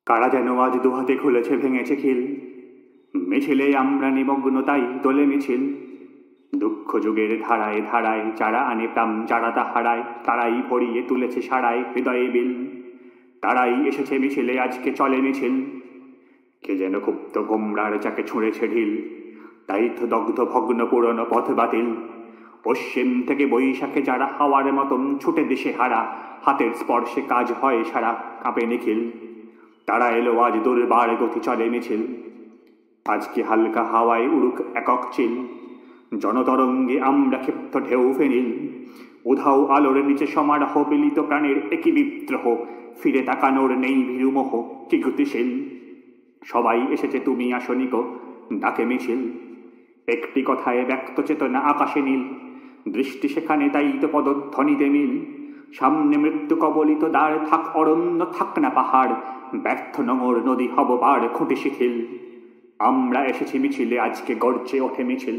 কারা যেন আজ দুহাতে খুলেছে ভেঙেছে খিল, মিছিলে আমরা নিমগ্ন তাই তোলে মিছিল। দুঃখ যুগের ধারায় ধারায় যারা আনে প্রাণ, যারা তা হারায় তারাই ভরিয়ে তুলেছে সারায় হৃদয়ে বিল। তারাই এসেছে মিছিলে, আজকে চলে মিছিল। কে যেন ক্ষুব্ধ ভোমরার যাকে ছুঁড়েছে ঢিল, তাই তো দগ্ধ ভগ্ন পুরনো পথ বাতিল। পশ্চিম থেকে বৈশাখে যারা হাওয়ার মতন ছুটে দেশে হারা, হাতের স্পর্শে কাজ হয় সারা, কাঁপে নিখিল। তারা এলো আজ দুর্বার গতি চলে মিছিল। আজকে হালকা হাওয়ায় উড়ুক একক চিল, জনতরঙ্গে আমরা ক্ষিপ্ত ঢেউ ফেনিল। উধাও আলোর নিচে সমারোহ, মিলিত প্রাণের একই বিদ্রোহ। ফিরে তাকানোর নেই ভীরুমোহ, কি গতিশীল। সবাই এসেছে তুমি আসনিক, ডাকে মিছিল। একটি কথায় ব্যক্ত চেতনা আকাশে নীল, দৃষ্টি সেখানে তাই তো পদধ্বনিতে মিল। সামনে মৃত্যু কবলিত দ্বার, থাক অরণ্য থাক না পাহাড়, ব্যর্থ নোঙর নদী হব পার খুঁটে শিথিল। আমরা এসেছি মিছিলে, আজকে গর্জে ওঠে মিছিল।